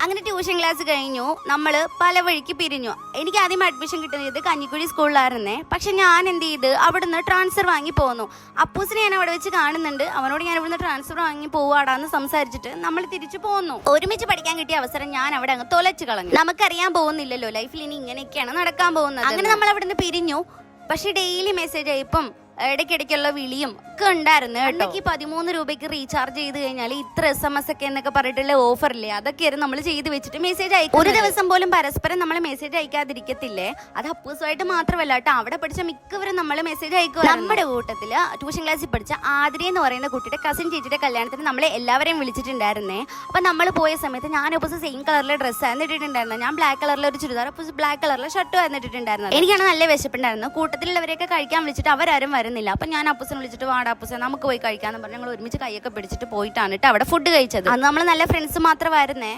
അങ്ങനെ tuition class കഴിഞ്ഞു, നമ്മൾ പല വഴിക്ക് പിരിഞ്ഞു. എനിക്ക് ആദ്യം അഡ്മിഷൻ കിട്ടുന്നത് കഞ്ഞിക്കുഴി സ്കൂളിലായിരുന്നേ. പക്ഷെ ഞാൻ എന്ത് ചെയ്ത് അവിടുന്ന് ട്രാൻസ്ഫർ വാങ്ങി പോന്നു. അപ്പൂസിനെ ഞാൻ അവിടെ വെച്ച് കാണുന്നുണ്ട്. അവനോട് ഞാൻ ഇവിടുന്ന് ട്രാൻസ്ഫർ വാങ്ങി പോവാടാന്ന് സംസാരിച്ചിട്ട് നമ്മൾ തിരിച്ചു പോന്നു. ഒരുമിച്ച് പഠിക്കാൻ കിട്ടിയ അവസരം ഞാൻ അവിടെ അങ്ങ് തൊലച്ചു കളഞ്ഞു. നമുക്കറിയാൻ പോകുന്നില്ലല്ലോ ലൈഫിൽ ഇനി ഇങ്ങനെയൊക്കെയാണ് നടക്കാൻ പോകുന്നത്. അങ്ങനെ നമ്മൾ അവിടുന്ന് പിരിഞ്ഞു. പക്ഷെ ഡെയിലി മെസ്സേജ് ആയപ്പം ഇടയ്ക്കിടയ്ക്കുള്ള വിളിയും ഒക്കെ ഉണ്ടായിരുന്നു കേട്ടോ. 13 രൂപയ്ക്ക് റീചാർജ് ചെയ്ത് കഴിഞ്ഞാൽ ഇത്ര SMS ഒക്കെ എന്നൊക്കെ പറഞ്ഞിട്ടുള്ള ഓഫറില്ലേ, അതൊക്കെയായിരുന്നു നമ്മൾ ചെയ്ത് വെച്ചിട്ട് മെസ്സേജ് അയക്കും. ഒരു ദിവസം പോലും പരസ്പരം നമ്മൾ മെസ്സേജ് അയക്കാതിരിക്കത്തില്ലേ. അത് അപ്പൂസുമായിട്ട് മാത്രമല്ല കേട്ടോ, അവിടെ പഠിച്ച മിക്കവരും നമ്മൾ മെസ്സേജ് അയക്കുക. നമ്മുടെ കൂട്ടത്തില് ട്യൂഷൻ ക്ലാസ്സിൽ പഠിച്ച ആതിര എന്ന് പറയുന്ന കുട്ടിയുടെ കസിൻ ചേച്ചിയുടെ കല്യാണത്തിന് നമ്മളെ എല്ലാവരെയും വിളിച്ചിട്ടുണ്ടായിരുന്നേ. അപ്പൊ നമ്മൾ പോയ സമയത്ത് ഞാൻ അപ്പൂസ് സെയിം കളറിലെ ഡ്രസ്സായിരുന്നു ഇട്ടിട്ടുണ്ടായിരുന്നത്. ഞാൻ ബ്ലാക്ക് കളറിലെ ഒരു ചുരിദാർ, അപ്പൂസ് ബ്ലാക്ക് കളറിലെ ഷർട്ടും ആയിരുന്നു ഇട്ടിട്ടുണ്ടായിരുന്നത്. എനിക്കാണ് നല്ല വിശപ്പുണ്ടായിരുന്നു. കൂട്ടത്തിലുള്ളവരെയൊക്കെ കഴിക്കാൻ വിളിച്ചിട്ട് അവരാരും വരുന്നില്ല. അപ്പൊ ഞാൻ അപ്പൂസിനെ വിളിച്ചിട്ട് വാടാ അപ്പൂസെ നമുക്ക് പോയി കഴിക്കാന്ന് പറഞ്ഞ് ഞങ്ങൾ ഒരുമിച്ച് കൈയൊക്കെ പിടിച്ചിട്ട് പോയിട്ടാണ് കേട്ടോ അവിടെ ഫുഡ് കഴിച്ചത്. അന്ന് നമ്മൾ നല്ല ഫ്രണ്ട്സ് മാത്രമായിരുന്നേ.